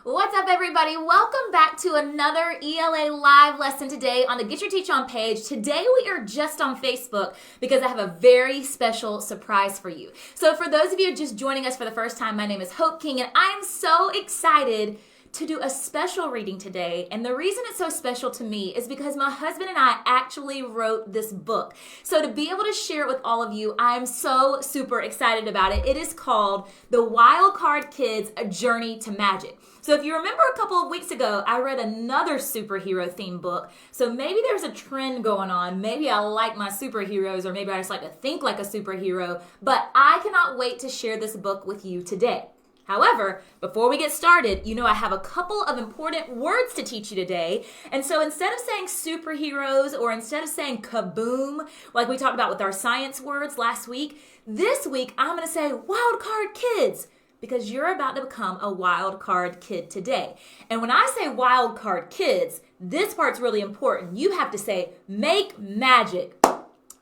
What's up, everybody? Welcome back to another ELA live lesson today on the Get Your Teach On page. Today we are just on Facebook because I have a very special surprise for you. So for those of you just joining us for the first time, my name is Hope King and I am so excited to do a special reading today. And the reason it's so special to me is because my husband and I actually wrote this book. So to be able to share it with all of you, I'm so super excited about it. It is called The Wild Card Kids, A Journey to Magic. So if you remember a couple of weeks ago, I read another superhero themed book. So maybe there's a trend going on. Maybe I like my superheroes, or maybe I just like to think like a superhero. But I cannot wait to share this book with you today. However, before we get started, I have a couple of important words to teach you today. And so instead of saying superheroes or instead of saying kaboom, like we talked about with our science words last week, this week I'm going to say wild card kids because you're about to become a wild card kid today. And when I say wild card kids, this part's really important. You have to say make magic.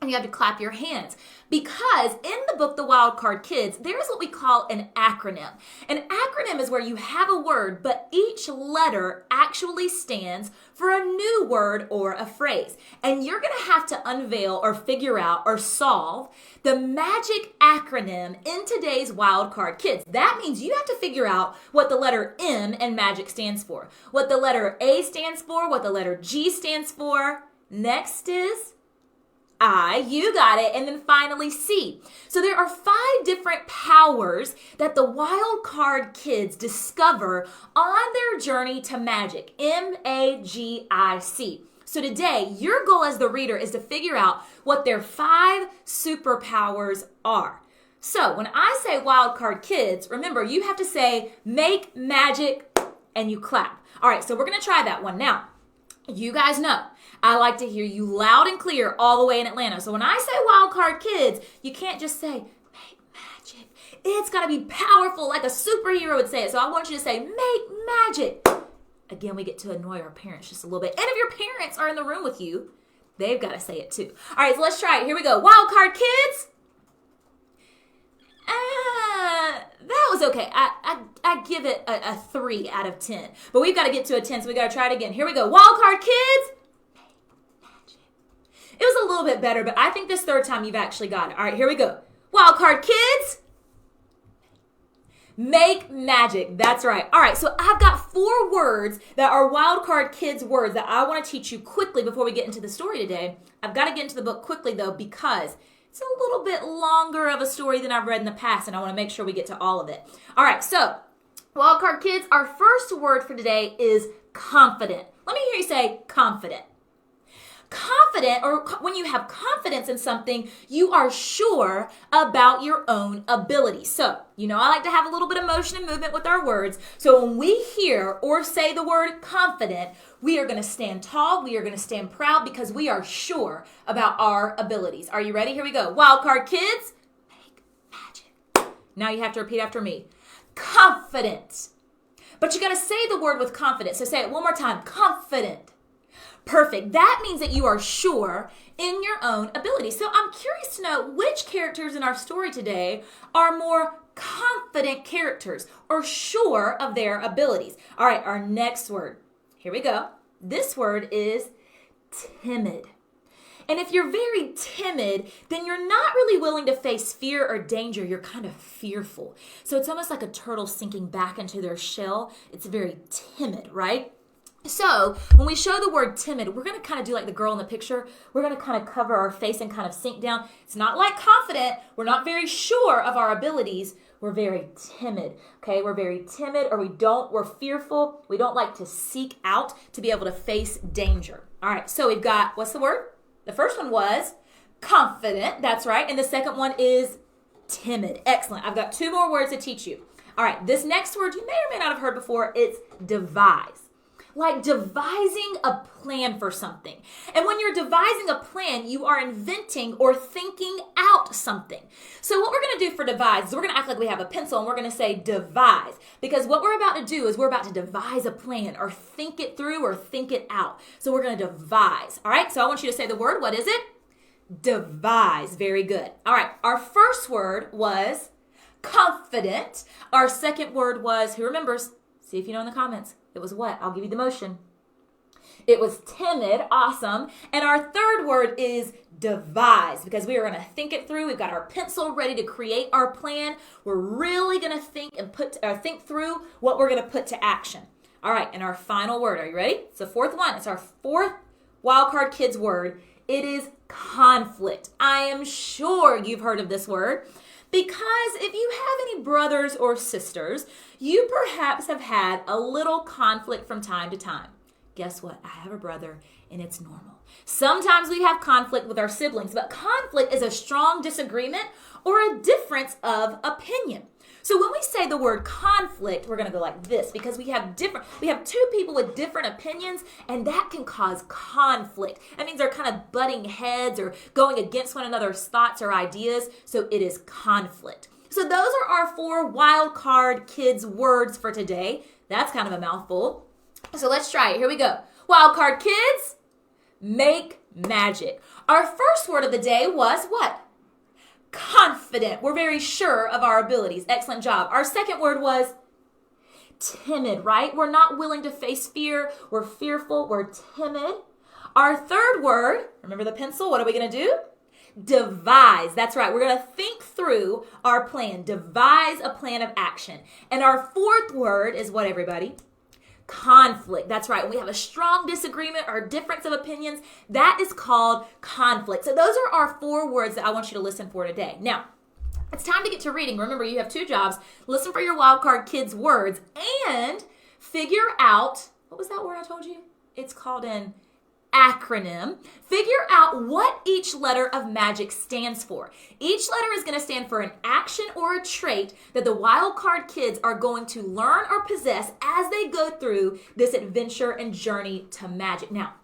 And you have to clap your hands because in the book, The Wild Card Kids, there's what we call an acronym. An acronym is where you have a word, but each letter actually stands for a new word or a phrase. And you're going to have to unveil or figure out or solve the magic acronym in today's Wild Card Kids. That means you have to figure out what the letter M in magic stands for, what the letter A stands for, what the letter G stands for. Next is I, you got it, and then finally C. So there are 5 different powers that the Wild Card Kids discover on their journey to magic, M-A-G-I-C. So today, your goal as the reader is to figure out what their 5 superpowers are. So when I say Wild Card Kids, remember, you have to say make magic and you clap. All right, so we're going to try that one now. You guys know, I like to hear you loud and clear all the way in Atlanta. So when I say Wild Card Kids, you can't just say, make magic. It's got to be powerful like a superhero would say it. So I want you to say, make magic. Again, we get to annoy our parents just a little bit. And if your parents are in the room with you, they've got to say it too. All right, so let's try it. Here we go. Wild Card Kids. That was okay. I give it a 3 out of 10. But we've got to get to a 10, so we got to try it again. Here we go. Wild Card Kids. Make magic. It was a little bit better, but I think this third time you've actually got it. All right, here we go. Wild Card Kids. Make magic. That's right. All right, so I've got 4 words that are Wild Card Kids words that I want to teach you quickly before we get into the story today. I've got to get into the book quickly, though, because it's a little bit longer of a story than I've read in the past, and I want to make sure we get to all of it. All right, so Wild Card Kids, our first word for today is confident. Let me hear you say confident. Confident, or when you have confidence in something, you are sure about your own ability. So, I like to have a little bit of motion and movement with our words. So when we hear or say the word confident, we are going to stand tall. We are going to stand proud because we are sure about our abilities. Are you ready? Here we go. Wild Card Kids, make magic. Now you have to repeat after me. Confident. But you got to say the word with confidence. So say it one more time. Confident. Perfect. That means that you are sure in your own ability. So I'm curious to know which characters in our story today are more confident characters or sure of their abilities. All right, our next word. Here we go. This word is timid. And if you're very timid, then you're not really willing to face fear or danger. You're kind of fearful. So it's almost like a turtle sinking back into their shell. It's very timid, right? So when we show the word timid, we're going to kind of do like the girl in the picture. We're going to kind of cover our face and kind of sink down. It's not like confident. We're not very sure of our abilities. We're very timid, okay? We're very timid, or we're fearful. We don't like to seek out to be able to face danger. All right, so we've got, what's the word? The first one was confident. That's right. And the second one is timid. Excellent. I've got 2 more words to teach you. All right, this next word you may or may not have heard before. It's devise. Like devising a plan for something. And when you're devising a plan, you are inventing or thinking out something. So what we're going to do for devise is we're going to act like we have a pencil and we're going to say devise. Because what we're about to do is we're about to devise a plan or think it through or think it out. So we're going to devise. All right, so I want you to say the word. What is it? Devise. Very good. All right, our first word was confident. Our second word was, who remembers? See if you know in the comments. It was what? I'll give you the motion. It was timid. Awesome. And our third word is devise, because we are going to think it through. We've got our pencil ready to create our plan. We're really going to think through what we're going to put to action. All right, and our final word. Are you ready? It's the fourth one. It's our fourth Wildcard Kids word. It is conflict. I am sure you've heard of this word, because if you have any brothers or sisters, you perhaps have had a little conflict from time to time. Guess what? I have a brother, and it's normal. Sometimes we have conflict with our siblings, but conflict is a strong disagreement or a difference of opinion. So when we say the word conflict, we're going to go like this, because we have two people with different opinions, and that can cause conflict. That means they're kind of butting heads or going against one another's thoughts or ideas. So it is conflict. So those are our 4 Wildcard Kids words for today. That's kind of a mouthful. So let's try it. Here we go. Wildcard Kids, make magic. Our first word of the day was what? Confident. We're very sure of our abilities. Excellent job. Our second word was timid, right? We're not willing to face fear. We're fearful. We're timid. Our third word, remember the pencil? What are we going to do? Devise. That's right. We're going to think through our plan. Devise a plan of action. And our fourth word is what, everybody? Conflict. That's right. When we have a strong disagreement or difference of opinions, that is called conflict. So those are our 4 words that I want you to listen for today. Now, it's time to get to reading. Remember, you have 2 jobs. Listen for your Wildcard Kids words and figure out, what was that word I told you? It's called an acronym. Figure out what each letter of magic stands for. Each letter is going to stand for an action or a trait that the Wildcard Kids are going to learn or possess as they go through this adventure and journey to magic. Now,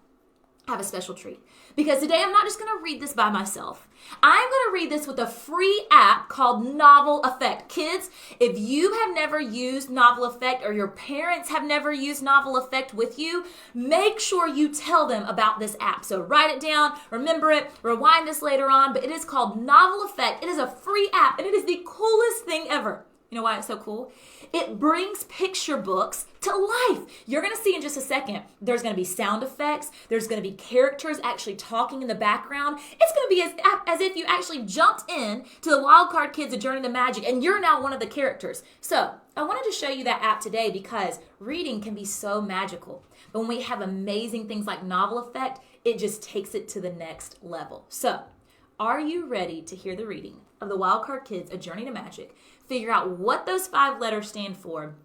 I have a special treat, because today I'm not just going to read this by myself. I'm going to read this with a free app called Novel Effect. Kids, if you have never used Novel Effect, or your parents have never used Novel Effect with you, make sure you tell them about this app. So write it down, remember it, rewind this later on, but it is called Novel Effect. It is a free app, and it is the coolest thing ever. You know why it's so cool? It brings picture books to life. You're going to see in just a second, there's going to be sound effects. There's going to be characters actually talking in the background. It's going to be as if you actually jumped in to the Wildcard Kids, A Journey to Magic, and you're now one of the characters. So I wanted to show you that app today because reading can be so magical. But when we have amazing things like Novel Effect, it just takes it to the next level. So are you ready to hear the reading of the Wildcard Kids, A Journey to Magic? Figure out what those 5 letters stand for,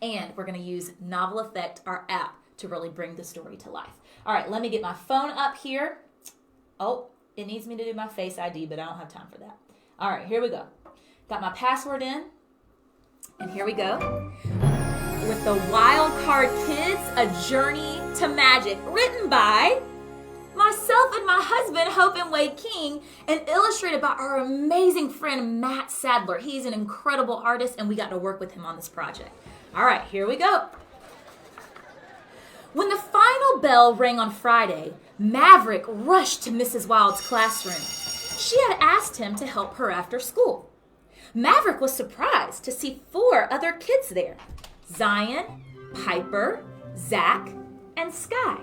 and we're going to use Novel Effect, our app, to really bring the story to life. All right, let me get my phone up here. Oh, it needs me to do my Face ID, but I don't have time for that. All right, here we go. Got my password in, and here we go. With the Wildcard Kids, A Journey to Magic, written by myself and my husband, Hope and Wade King, and illustrated by our amazing friend, Matt Sadler. He's an incredible artist, and we got to work with him on this project. All right, here we go. When the final bell rang on Friday, Maverick rushed to Mrs. Wild's classroom. She had asked him to help her after school. Maverick was surprised to see 4 other kids there: Zion, Piper, Zach, and Sky.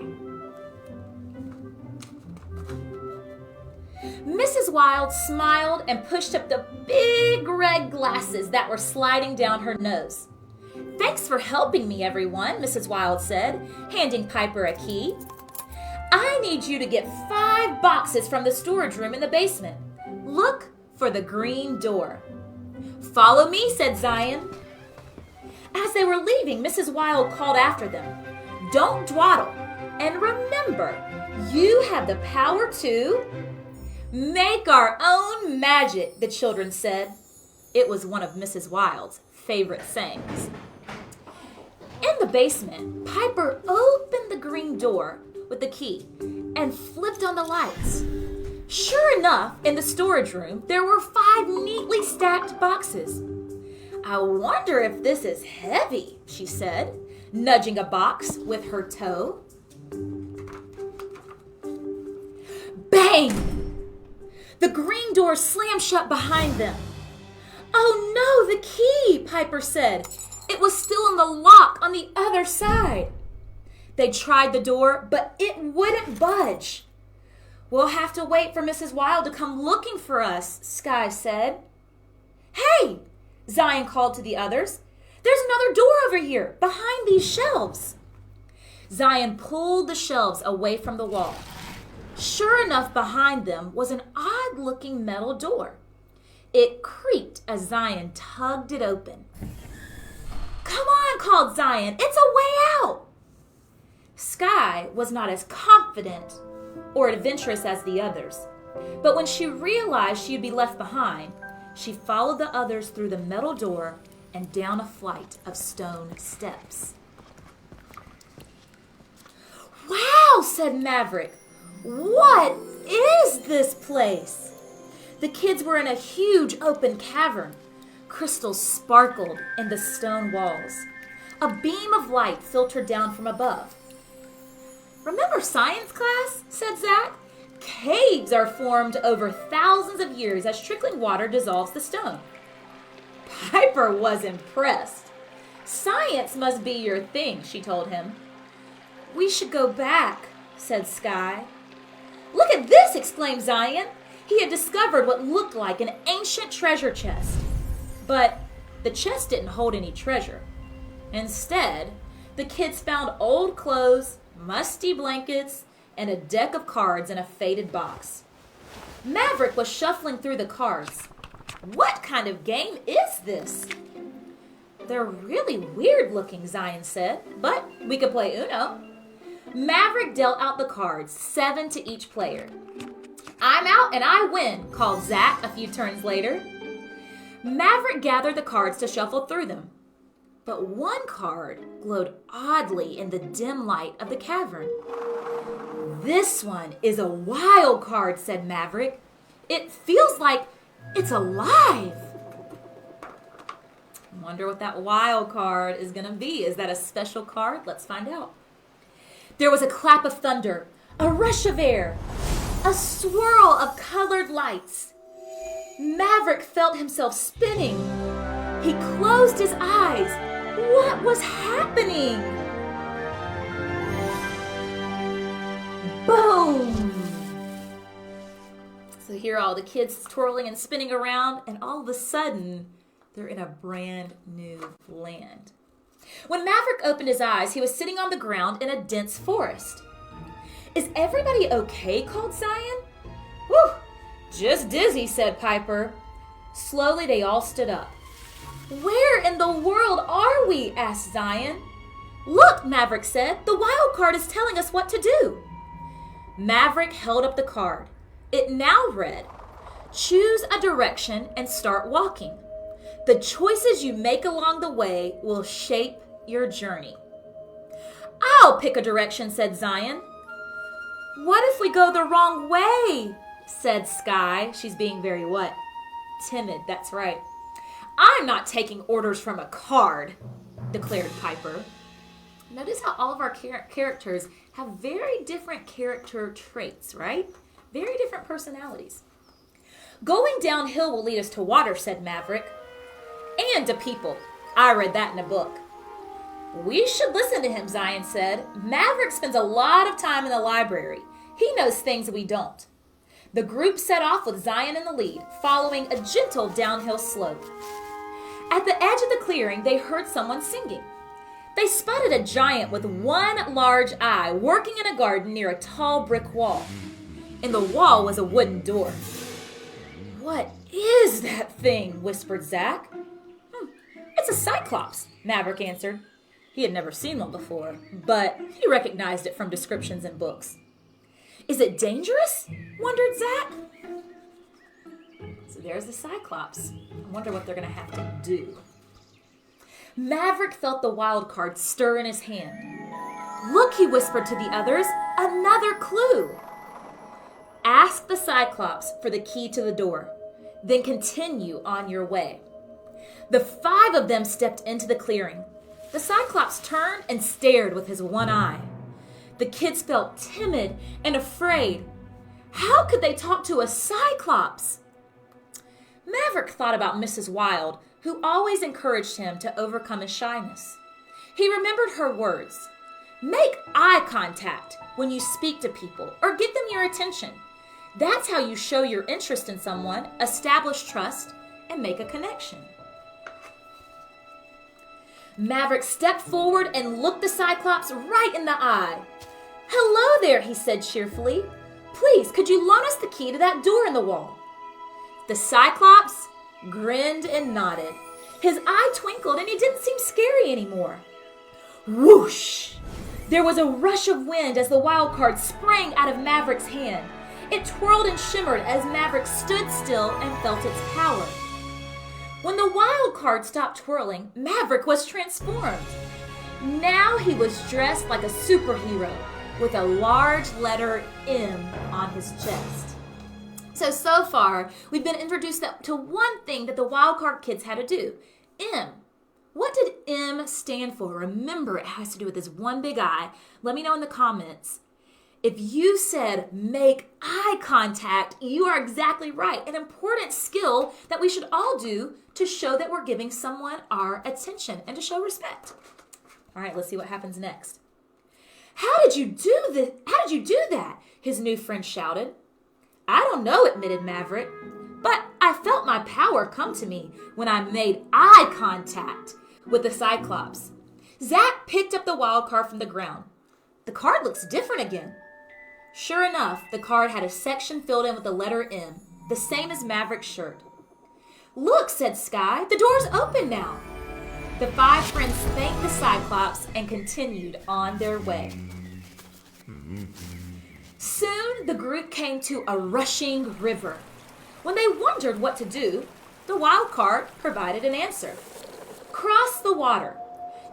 Mrs. Wild smiled and pushed up the big red glasses that were sliding down her nose. "Thanks for helping me, everyone," Mrs. Wild said, handing Piper a key. "I need you to get 5 boxes from the storage room in the basement. Look for the green door." "Follow me," said Zion. As they were leaving, Mrs. Wild called after them, "Don't dawdle, and remember, you have the power to make our own magic," the children said. It was one of Mrs. Wild's favorite sayings. In the basement, Piper opened the green door with the key and flipped on the lights. Sure enough, in the storage room, there were 5 neatly stacked boxes. "I wonder if this is heavy," she said, nudging a box with her toe. Bang! The green door slammed shut behind them. "Oh no, the key," Piper said. It was still in the lock on the other side. They tried the door, but it wouldn't budge. We'll have to wait for Mrs. Wild to come looking for us, Sky said. Hey, Zion called to the others. There's another door over here, behind these shelves. Zion pulled the shelves away from the wall. Sure enough, behind them was an odd-looking metal door. It creaked as Zion tugged it open. Come on, called Zion. It's a way out. Sky was not as confident or adventurous as the others, but when she realized she'd be left behind, she followed the others through the metal door and down a flight of stone steps. Wow, said Maverick. What is this place? The kids were in a huge open cavern. Crystals sparkled in the stone walls. A beam of light filtered down from above. Remember science class? Said Zach. Caves are formed over thousands of years as trickling water dissolves the stone. Piper was impressed. Science must be your thing, she told him. We should go back, said Sky. Look at this, exclaimed Zion. He had discovered what looked like an ancient treasure chest. But the chest didn't hold any treasure. Instead, the kids found old clothes, musty blankets, and a deck of cards in a faded box. Maverick was shuffling through the cards. What kind of game is this? They're really weird looking, Zion said, but we could play Uno. Maverick dealt out the cards, 7 to each player. I'm out and I win, called Zach a few turns later. Maverick gathered the cards to shuffle through them. But one card glowed oddly in the dim light of the cavern. This one is a wild card, said Maverick. It feels like it's alive. Wonder what that wild card is going to be. Is that a special card? Let's find out. There was a clap of thunder, a rush of air, a swirl of colored lights. Maverick felt himself spinning. He closed his eyes. What was happening? Boom! So here are all the kids twirling and spinning around, and all of a sudden, they're in a brand new land. When Maverick opened his eyes, he was sitting on the ground in a dense forest. Is everybody okay? Called Zion. Whew! Just dizzy, said Piper. Slowly, they all stood up. Where in the world are we? Asked Zion. Look, Maverick said. The wild card is telling us what to do. Maverick held up the card. It now read, choose a direction and start walking. The choices you make along the way will shape your journey. I'll pick a direction, said Zion. What if we go the wrong way? Said Sky. She's being very what? Timid, that's right. I'm not taking orders from a card, declared Piper. Notice how all of our characters have very different character traits, right? Very different personalities. Going downhill will lead us to water, said Maverick. And to people. I read that in a book. We should listen to him, Zion said. Maverick spends a lot of time in the library. He knows things we don't. The group set off with Zion in the lead, following a gentle downhill slope. At the edge of the clearing, they heard someone singing. They spotted a giant with one large eye working in a garden near a tall brick wall. In the wall was a wooden door. What is that thing? Whispered Zach. It's a cyclops, Maverick answered. He had never seen one before, but he recognized it from descriptions in books. Is it dangerous? Wondered Zach. So there's the cyclops. I wonder what they're going to have to do. Maverick felt the wild card stir in his hand. Look, he whispered to the others, another clue. Ask the cyclops for the key to the door, then continue on your way. The 5 of them stepped into the clearing. The cyclops turned and stared with his one eye. The kids felt timid and afraid. How could they talk to a cyclops? Maverick thought about Mrs. Wild, who always encouraged him to overcome his shyness. He remembered her words. Make eye contact when you speak to people or get them your attention. That's how you show your interest in someone, establish trust, and make a connection. Maverick stepped forward and looked the Cyclops right in the eye. Hello there, he said cheerfully. Please, could you loan us the key to that door in the wall? The Cyclops grinned and nodded. His eye twinkled and he didn't seem scary anymore. Whoosh! There was a rush of wind as the wild card sprang out of Maverick's hand. It twirled and shimmered as Maverick stood still and felt its power. When the wild card stopped twirling, Maverick was transformed. Now he was dressed like a superhero with a large letter M on his chest. So far, we've been introduced to one thing that the wild card kids had to do. M. What did M stand for? Remember, it has to do with this one big eye. Let me know in the comments. If you said make eye contact, you are exactly right. An important skill that we should all do to show that we're giving someone our attention and to show respect. All right, let's see what happens next. How did you do this? How did you do that? His new friend shouted. I don't know, admitted Maverick, but I felt my power come to me when I made eye contact with the Cyclops. Zach picked up the wild card from the ground. The card looks different again. Sure enough, the card had a section filled in with the letter M, the same as Maverick's shirt. Look, said Sky, the door's open now. The five friends thanked the Cyclops and continued on their way. Soon, the group came to a rushing river. When they wondered what to do, the wild card provided an answer. Cross the water.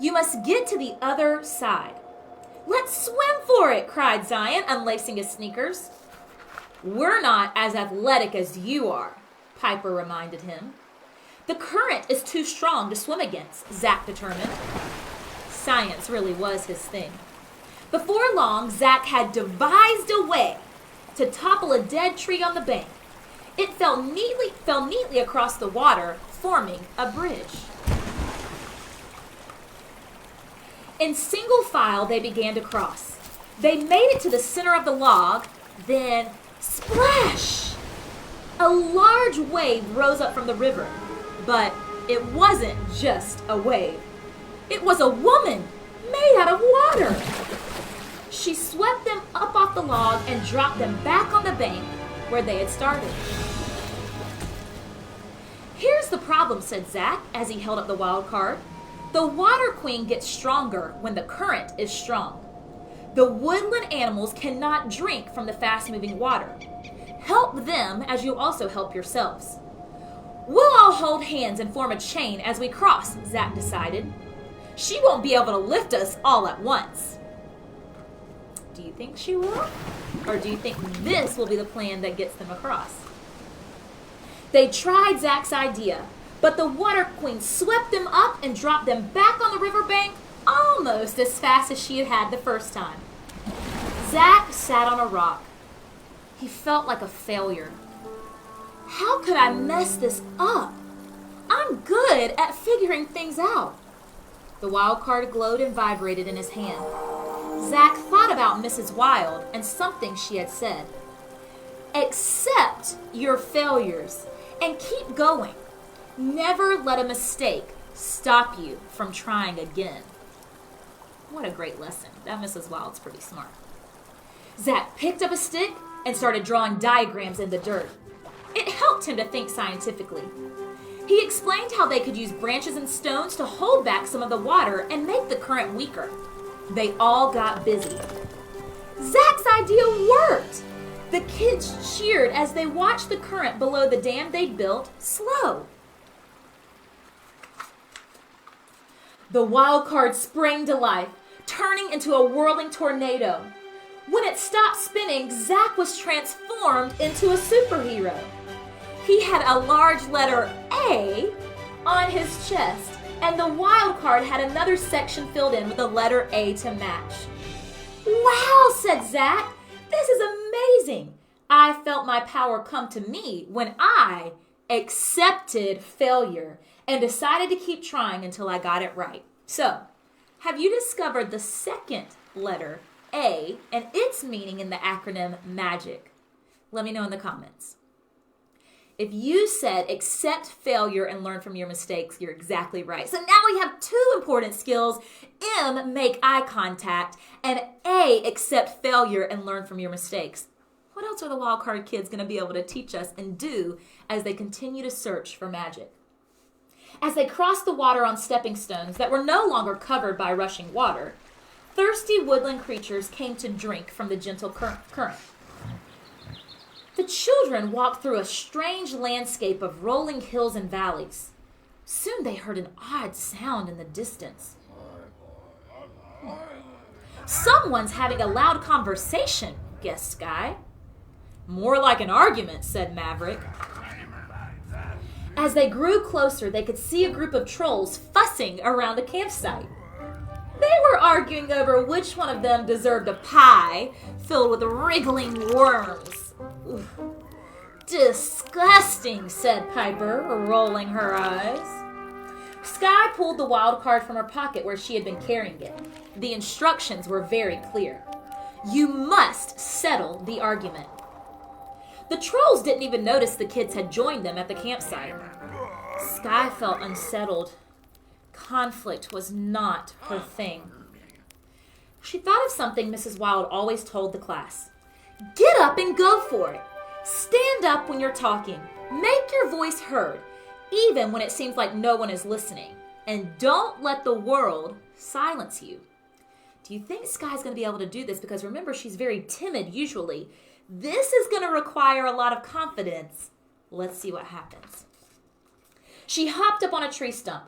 You must get to the other side. Let's swim for it, cried Zion, unlacing his sneakers. We're not as athletic as you are, Piper reminded him. The current is too strong to swim against, Zach determined. Science really was his thing. Before long, Zach had devised a way to topple a dead tree on the bank. It fell neatly across the water, forming a bridge. In single file, they began to cross. They made it to the center of the log, then splash! A large wave rose up from the river, but it wasn't just a wave. It was a woman made out of water. She swept them up off the log and dropped them back on the bank where they had started. Here's the problem, said Zach as he held up the wild card. The water queen gets stronger when the current is strong. The woodland animals cannot drink from the fast-moving water. Help them as you also help yourselves. We'll all hold hands and form a chain as we cross, Zach decided. She won't be able to lift us all at once. Do you think she will? Or do you think this will be the plan that gets them across? They tried Zach's idea, but the water queen swept them up and dropped them back on the riverbank almost as fast as she had the first time. Zach sat on a rock. He felt like a failure. How could I mess this up? I'm good at figuring things out. The wild card glowed and vibrated in his hand. Zach thought about Mrs. Wild and something she had said. Accept your failures and keep going. Never let a mistake stop you from trying again. What a great lesson. That Mrs. Wild's pretty smart. Zach picked up a stick and started drawing diagrams in the dirt. It helped him to think scientifically. He explained how they could use branches and stones to hold back some of the water and make the current weaker. They all got busy. Zach's idea worked! The kids cheered as they watched the current below the dam they'd built slow. The wild card sprang to life, turning into a whirling tornado. When it stopped spinning, Zach was transformed into a superhero. He had a large letter A on his chest, and the wild card had another section filled in with the letter A to match. Wow, said Zach, this is amazing. I felt my power come to me when I accepted failure, and decided to keep trying until I got it right. So, have you discovered the second letter, A, and its meaning in the acronym MAGIC? Let me know in the comments. If you said accept failure and learn from your mistakes, you're exactly right. So now we have two important skills. M, make eye contact, and A, accept failure and learn from your mistakes. What else are the Wildcard kids going to be able to teach us and do as they continue to search for magic? As they crossed the water on stepping stones that were no longer covered by rushing water, thirsty woodland creatures came to drink from the gentle current. The children walked through a strange landscape of rolling hills and valleys. Soon they heard an odd sound in the distance. Someone's having a loud conversation, guessed Sky. More like an argument, said Maverick. As they grew closer, they could see a group of trolls fussing around a campsite. They were arguing over which one of them deserved a pie filled with wriggling worms. Oof. Disgusting, said Piper, rolling her eyes. Sky pulled the wild card from her pocket where she had been carrying it. The instructions were very clear. You must settle the argument. The trolls didn't even notice the kids had joined them at the campsite. Sky felt unsettled. Conflict was not her thing. She thought of something Mrs. Wild always told the class. Get up and go for it. Stand up when you're talking. Make your voice heard, even when it seems like no one is listening. And don't let the world silence you. Do you think Sky's going to be able to do this? Because remember, she's very timid usually. This is going to require a lot of confidence. Let's see what happens. She hopped up on a tree stump.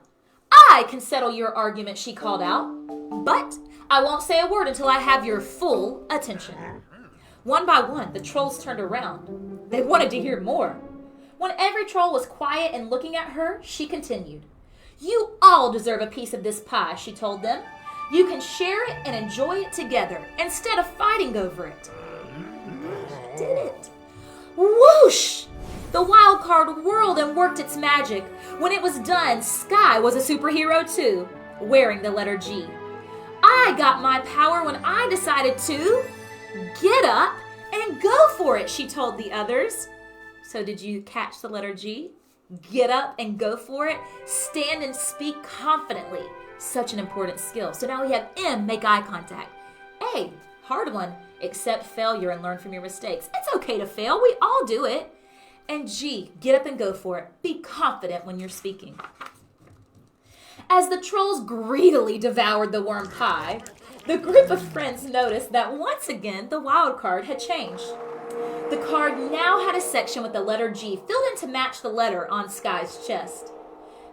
I can settle your argument, she called out. But I won't say a word until I have your full attention. One by one, the trolls turned around. They wanted to hear more. When every troll was quiet and looking at her, she continued. You all deserve a piece of this pie, she told them. You can share it and enjoy it together instead of fighting over it. She did it. Whoosh! The wild card whirled and worked its magic. When it was done, Sky was a superhero too, wearing the letter G. I got my power when I decided to get up and go for it, she told the others. So did you catch the letter G? Get up and go for it. Stand and speak confidently. Such an important skill. So now we have M, make eye contact. A, hard one, accept failure and learn from your mistakes. It's okay to fail. We all do it. And G, get up and go for it. Be confident when you're speaking. As the trolls greedily devoured the worm pie, the group of friends noticed that once again the wild card had changed. The card now had a section with the letter G filled in to match the letter on Sky's chest.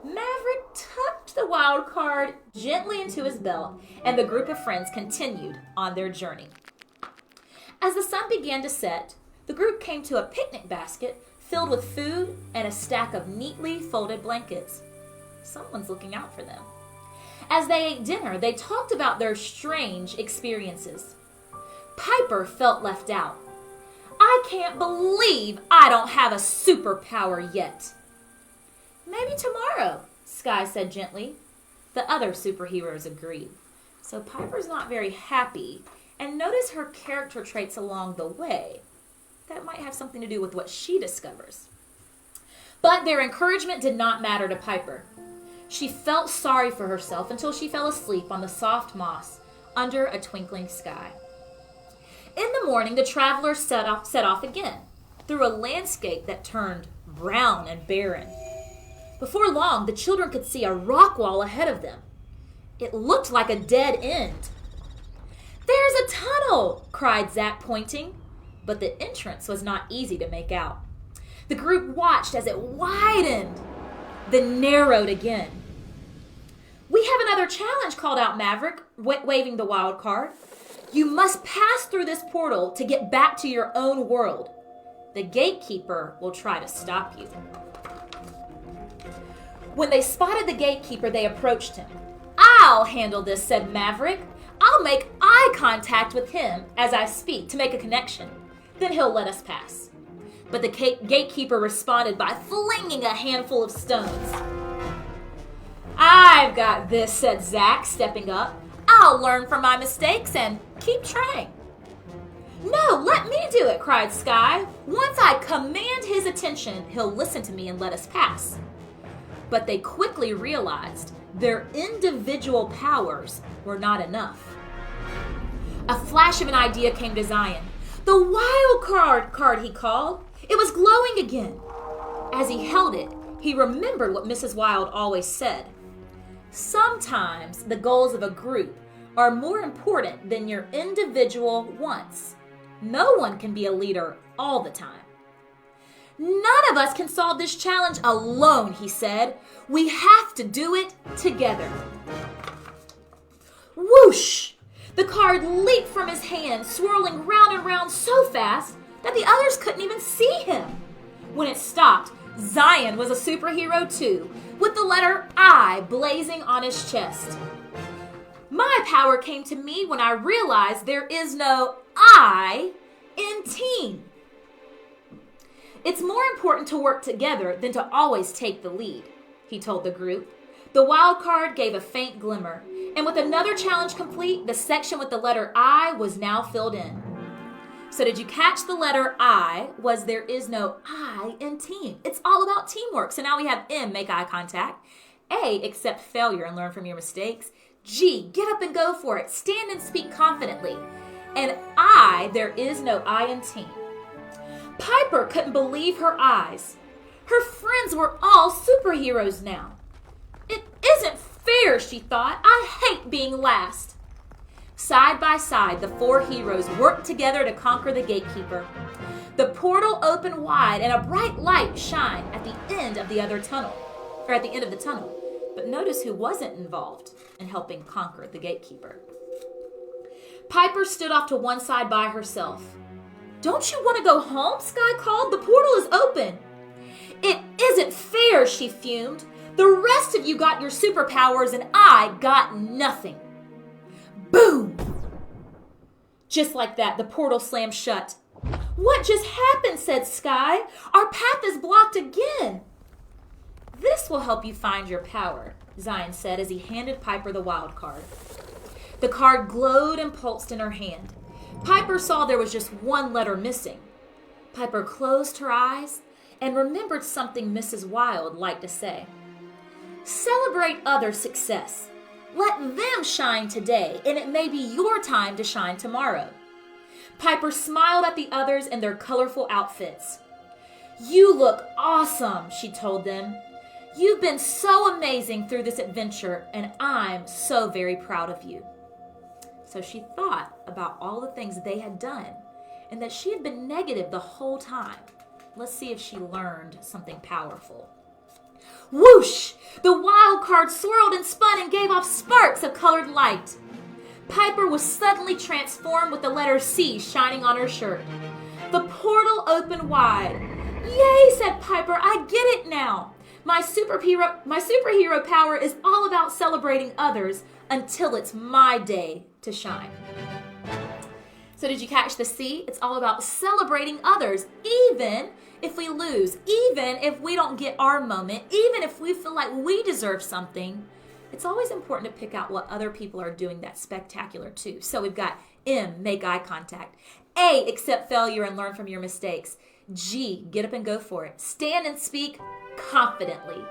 Maverick tucked the wild card gently into his belt, and the group of friends continued on their journey. As the sun began to set, the group came to a picnic basket filled with food and a stack of neatly folded blankets. Someone's looking out for them. As they ate dinner, they talked about their strange experiences. Piper felt left out. I can't believe I don't have a superpower yet. Maybe tomorrow, Sky said gently. The other superheroes agreed. So Piper's not very happy, and notice her character traits along the way. That might have something to do with what she discovers. But their encouragement did not matter to Piper. She felt sorry for herself until she fell asleep on the soft moss under a twinkling sky. In the morning, the travelers set off again through a landscape that turned brown and barren. Before long, the children could see a rock wall ahead of them. It looked like a dead end. There's a tunnel, cried Zach, pointing. But the entrance was not easy to make out. The group watched as it widened, then narrowed again. We have another challenge, called out Maverick, waving the wild card. You must pass through this portal to get back to your own world. The gatekeeper will try to stop you. When they spotted the gatekeeper, they approached him. I'll handle this, said Maverick. I'll make eye contact with him as I speak to make a connection. Then he'll let us pass. But the gatekeeper responded by flinging a handful of stones. "I've got this," said Zach, stepping up. "I'll learn from my mistakes and keep trying." "No, let me do it," cried Sky. "Once I command his attention, he'll listen to me and let us pass." But they quickly realized their individual powers were not enough. A flash of an idea came to Zion. "The wild card," he called. It was glowing again. As he held it, he remembered what Mrs. Wild always said. Sometimes the goals of a group are more important than your individual wants. No one can be a leader all the time. "None of us can solve this challenge alone," he said. "We have to do it together." Whoosh! The card leaped from his hand, swirling round and round so fast that the others couldn't even see him. When it stopped, Zion was a superhero too, with the letter I blazing on his chest. "My power came to me when I realized there is no I in team." "It's more important to work together than to always take the lead," he told the group. The wild card gave a faint glimmer, and with another challenge complete, the section with the letter I was now filled in. So did you catch the letter I was there is no I in team? It's all about teamwork. So now we have M, make eye contact. A, accept failure and learn from your mistakes. G, get up and go for it. Stand and speak confidently. And I, there is no I in team. Piper couldn't believe her eyes. Her friends were all superheroes now. "It isn't fair," she thought. "I hate being last." Side by side, the four heroes worked together to conquer the gatekeeper. The portal opened wide and a bright light shined at the end of the tunnel. But notice who wasn't involved in helping conquer the gatekeeper. Piper stood off to one side by herself. "Don't you want to go home?" Sky called. "The portal is open." "It isn't fair," she fumed. "The rest of you got your superpowers and I got nothing." Boom! Just like that, the portal slammed shut. "What just happened?" said Sky. "Our path is blocked again." "This will help you find your power," Zion said as he handed Piper the wild card. The card glowed and pulsed in her hand. Piper saw there was just one letter missing. Piper closed her eyes and remembered something Mrs. Wild liked to say. "Celebrate other success. Let them shine today, and it may be your time to shine tomorrow." Piper smiled at the others in their colorful outfits. "You look awesome," she told them. "You've been so amazing through this adventure, and I'm so very proud of you." So she thought about all the things they had done, and that she had been negative the whole time. Let's see if she learned something powerful. Whoosh! The wild card swirled and spun and gave off sparks of colored light. Piper was suddenly transformed with the letter C shining on her shirt. The portal opened wide. "Yay," said Piper, "I get it now. My superhero power is all about celebrating others until it's my day to shine." So did you catch the C? It's all about celebrating others, even if we lose, even if we don't get our moment, even if we feel like we deserve something. It's always important to pick out what other people are doing that's spectacular too. So we've got M, make eye contact. A, accept failure and learn from your mistakes. G, get up and go for it. Stand and speak confidently.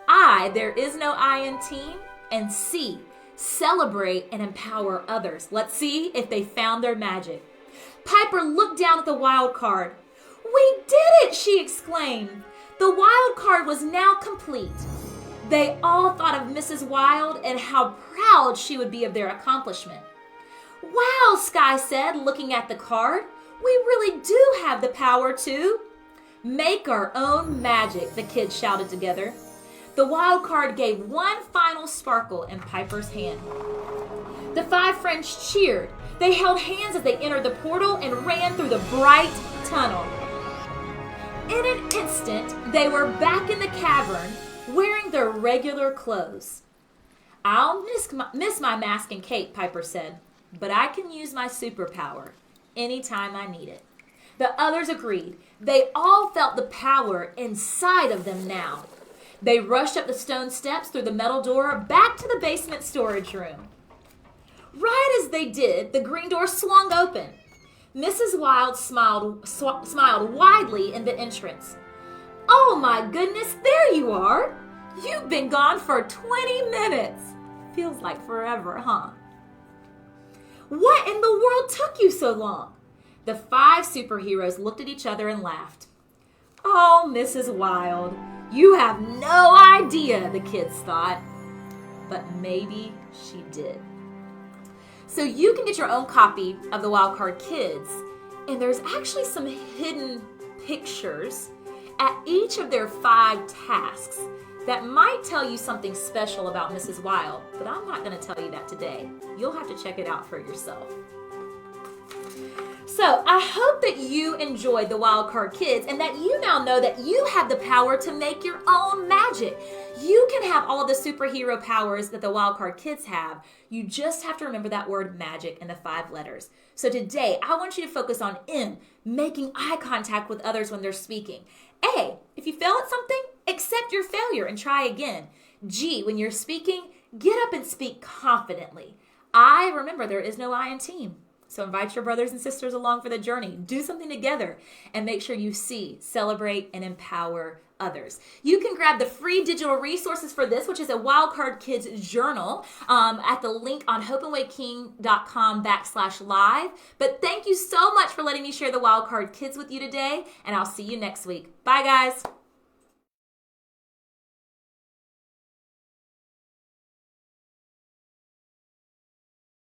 I, there is no I in team. And C, celebrate and empower others. Let's see if they found their magic. Piper looked down at the wild card. "We did it!" she exclaimed. The wild card was now complete. They all thought of Mrs. Wild and how proud she would be of their accomplishment. "Wow," Sky said, looking at the card. "We really do have the power to make our own magic," the kids shouted together. The wild card gave one final sparkle in Piper's hand. The five friends cheered. They held hands as they entered the portal and ran through the bright tunnel. In an instant, they were back in the cavern wearing their regular clothes. "I'll miss my mask and cape," Piper said, "but I can use my superpower anytime I need it." The others agreed. They all felt the power inside of them now. They rushed up the stone steps through the metal door back to the basement storage room. Right as they did, the green door swung open. Mrs. Wild smiled widely in the entrance. "Oh my goodness, there you are! You've been gone for 20 minutes. Feels like forever, huh? What in the world took you so long?" The 5 superheroes looked at each other and laughed. "Oh, Mrs. Wild, you have no idea," the kids thought. But maybe she did. So you can get your own copy of the Wildcard Kids, and there's actually some hidden pictures at each of their 5 tasks that might tell you something special about Mrs. Wild, but I'm not going to tell you that today. You'll have to check it out for yourself. So I hope that you enjoyed the Wildcard Kids and that you now know that you have the power to make your own magic. You can have all the superhero powers that the Wildcard Kids have. You just have to remember that word magic and the 5 letters. So today, I want you to focus on M, making eye contact with others when they're speaking. A, if you fail at something, accept your failure and try again. G, when you're speaking, get up and speak confidently. I, remember there is no I in team. So invite your brothers and sisters along for the journey. Do something together and make sure you see, celebrate, and empower others. You can grab the free digital resources for this, which is a Wildcard Kids journal at the link on hopeandwakeking.com/live. But thank you so much for letting me share the Wildcard Kids with you today, and I'll see you next week. Bye, guys.